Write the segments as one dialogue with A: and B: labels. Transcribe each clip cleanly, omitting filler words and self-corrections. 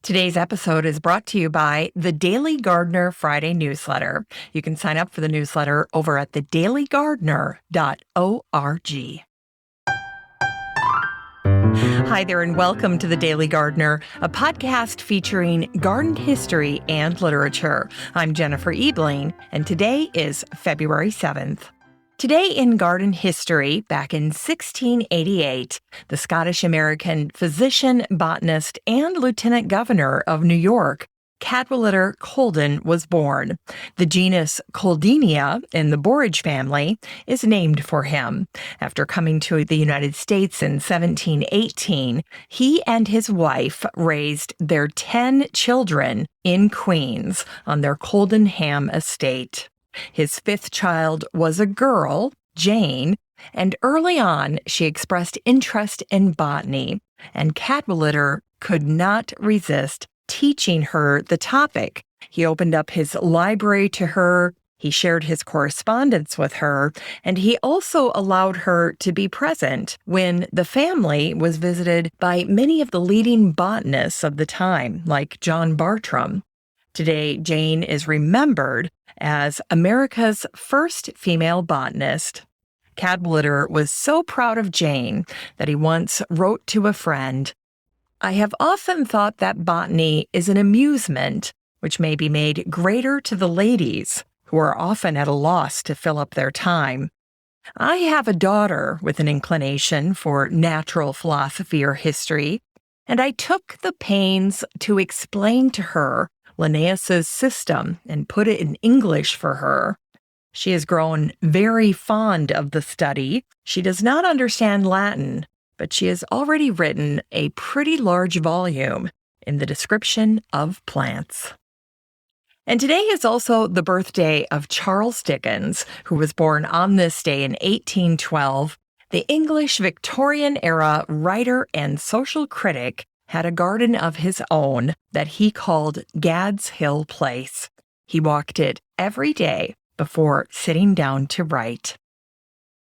A: Today's episode is brought to you by the Daily Gardener Friday newsletter. You can sign up for the newsletter over at thedailygardener.org. Hi there, and welcome to The Daily Gardener, a podcast featuring garden history and literature. I'm Jennifer Ebling, and today is February 7th. Today in garden history, back in 1688, the Scottish-American physician, botanist, and lieutenant governor of New York, Cadwallader Colden, was born. The genus Coldenia in the borage family is named for him. After coming to the United States in 1718, he and his wife raised their 10 children in Queens on their Coldenham estate. His fifth child was a girl, Jane, and early on she expressed interest in botany, and Cadwallader could not resist teaching her the topic. He opened up his library to her, he shared his correspondence with her, and he also allowed her to be present when the family was visited by many of the leading botanists of the time, like John Bartram. Today, Jane is remembered as America's first female botanist. Cadwallader was so proud of Jane that he once wrote to a friend, "I have often thought that botany is an amusement which may be made greater to the ladies, who are often at a loss to fill up their time. I have a daughter with an inclination for natural philosophy or history, and I took the pains to explain to her Linnaeus's system and put it in English for her. She has grown very fond of the study. She does not understand Latin, but she has already written a pretty large volume in the description of plants." And today is also the birthday of Charles Dickens, who was born on this day in 1812. The English Victorian-era writer and social critic had a garden of his own that he called Gad's Hill Place. He walked it every day before sitting down to write.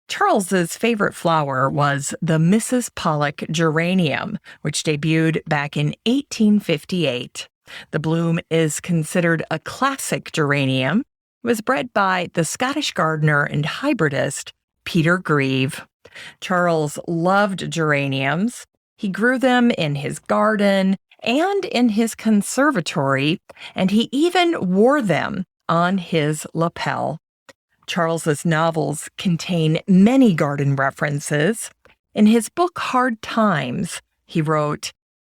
A: Charles's favorite flower was the Mrs. Pollock geranium, which debuted back in 1858. The bloom is considered a classic geranium. It was bred by the Scottish gardener and hybridist Peter Grieve. Charles loved geraniums. He grew them in his garden and in his conservatory, and he even wore them on his lapel. Charles's novels contain many garden references. In his book Hard Times, he wrote,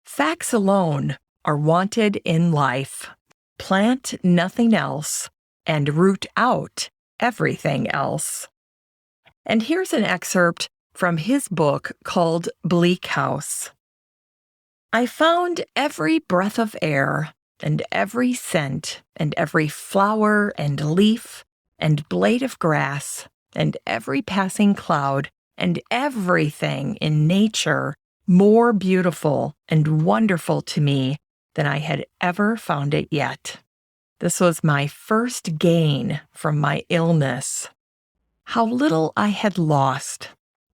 A: "Facts alone are wanted in life. Plant nothing else and root out everything else." And here's an excerpt from his book called Bleak House. "I found every breath of air, and every scent, and every flower and leaf, and blade of grass, and every passing cloud, and everything in nature more beautiful and wonderful to me than I had ever found it yet. This was my first gain from my illness. How little I had lost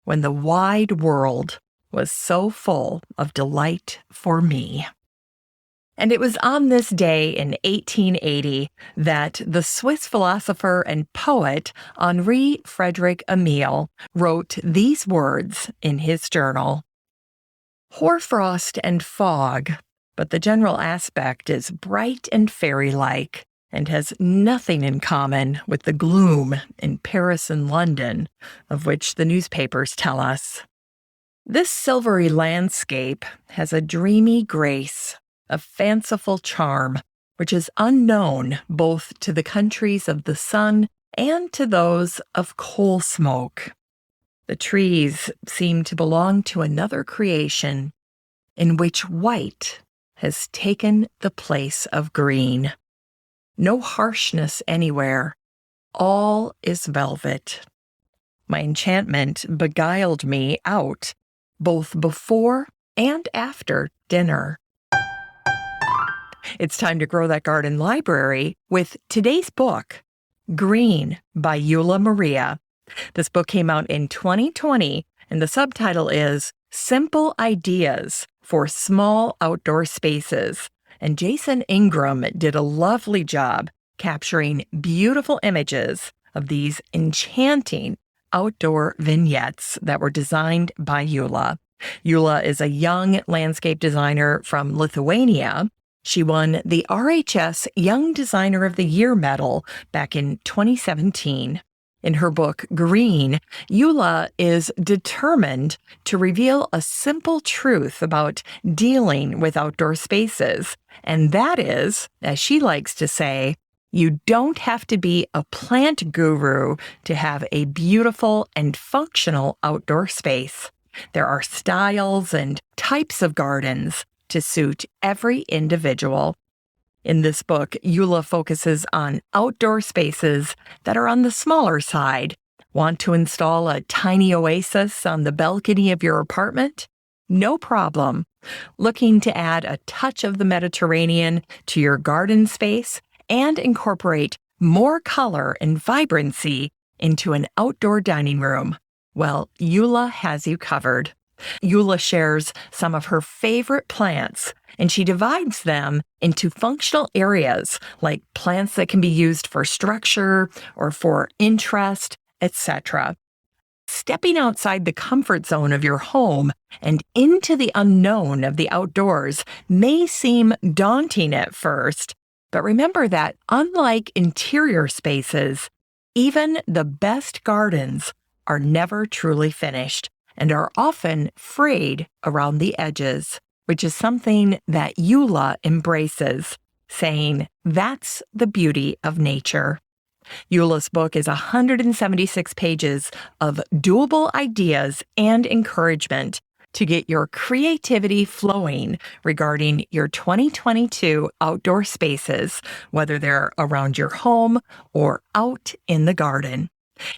A: when the wide world was so full of delight for me." And it was on this day in 1880 that the Swiss philosopher and poet Henri Frederic Amiel wrote these words in his journal, "Hoarfrost and fog, but the general aspect is bright and fairy-like, and has nothing in common with the gloom in Paris and London, of which the newspapers tell us. This silvery landscape has a dreamy grace, a fanciful charm, which is unknown both to the countries of the sun and to those of coal smoke. The trees seem to belong to another creation, in which white has taken the place of green. No harshness anywhere. All is velvet. My enchantment beguiled me out, both before and after dinner." It's time to grow that garden library with today's book, Green by Eula Maria. This book came out in 2020, and the subtitle is Simple Ideas for Small Outdoor Spaces. and Jason Ingram did a lovely job capturing beautiful images of these enchanting outdoor vignettes that were designed by Ula. Ula is a young landscape designer from Lithuania. She won the RHS Young Designer of the Year medal back in 2017. In her book, Green, Ula is determined to reveal a simple truth about dealing with outdoor spaces. And that is, as she likes to say, you don't have to be a plant guru to have a beautiful and functional outdoor space. There are styles and types of gardens to suit every individual. In this book, Ula focuses on outdoor spaces that are on the smaller side. Want to install a tiny oasis on the balcony of your apartment? No problem. Looking to add a touch of the Mediterranean to your garden space and incorporate more color and vibrancy into an outdoor dining room? Well, Ula has you covered. Ula shares some of her favorite plants, and she divides them into functional areas like plants that can be used for structure or for interest, etc. Stepping outside the comfort zone of your home and into the unknown of the outdoors may seem daunting at first, but remember that unlike interior spaces, even the best gardens are never truly finished and are often frayed around the edges, which is something that Ula embraces, saying, that's the beauty of nature. Eula's book is 176 pages of doable ideas and encouragement to get your creativity flowing regarding your 2022 outdoor spaces, whether they're around your home or out in the garden.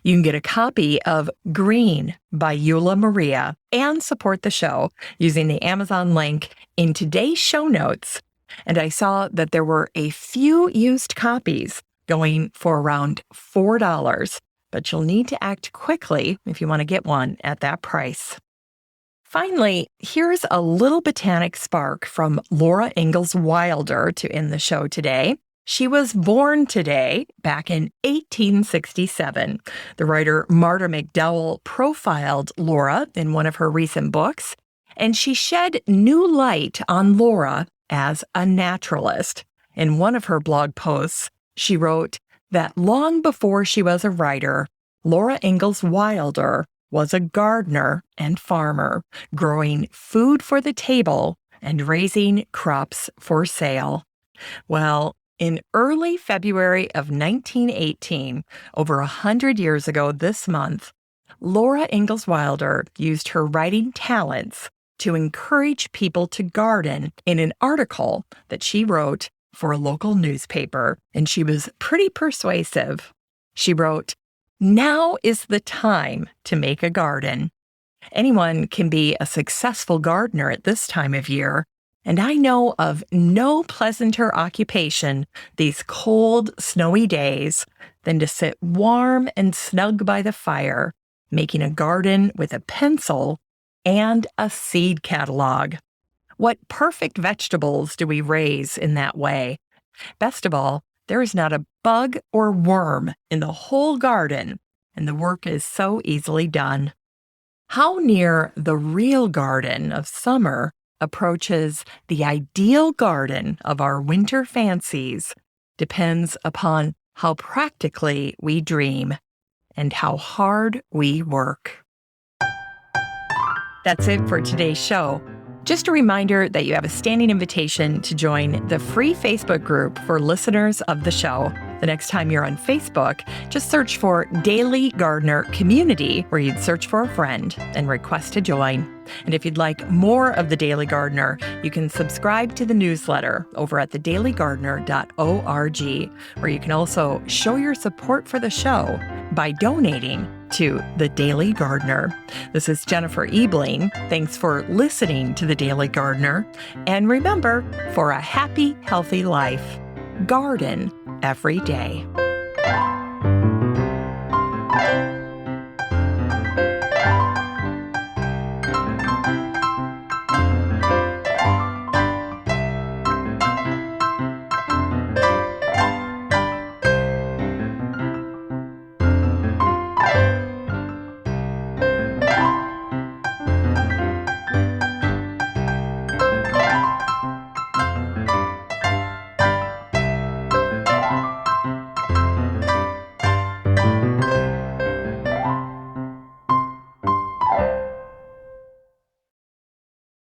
A: You can get a copy of Green by Ula Maria and support the show using the Amazon link in today's show notes. And I saw that there were a few used copies going for around $4, but you'll need to act quickly if you want to get one at that price. Finally, here's a little botanic spark from Laura Ingalls Wilder to end the show today. She was born today, back in 1867. The writer Marta McDowell profiled Laura in one of her recent books, and she shed new light on Laura as a naturalist. In one of her blog posts, she wrote that long before she was a writer, Laura Ingalls Wilder was a gardener and farmer, growing food for the table and raising crops for sale. Well, in early February of 1918, over 100 years ago this month, Laura Ingalls Wilder used her writing talents to encourage people to garden in an article that she wrote for a local newspaper, and she was pretty persuasive. She wrote, "Now is the time to make a garden. Anyone can be a successful gardener at this time of year, and I know of no pleasanter occupation these cold, snowy days than to sit warm and snug by the fire, making a garden with a pencil and a seed catalog. What perfect vegetables do we raise in that way? Best of all, there is not a bug or worm in the whole garden, and the work is so easily done." How near the real garden of summer approaches the ideal garden of our winter fancies depends upon how practically we dream and how hard we work. That's it for today's show. Just a reminder that you have a standing invitation to join the free Facebook group for listeners of the show. The next time you're on Facebook, just search for Daily Gardener Community, where you'd search for a friend and request to join. And if you'd like more of the Daily Gardener, you can subscribe to the newsletter over at thedailygardener.org, where you can also show your support for the show by donating to The Daily Gardener. This is Jennifer Ebling. Thanks for listening to The Daily Gardener. And remember, for a happy, healthy life, garden every day.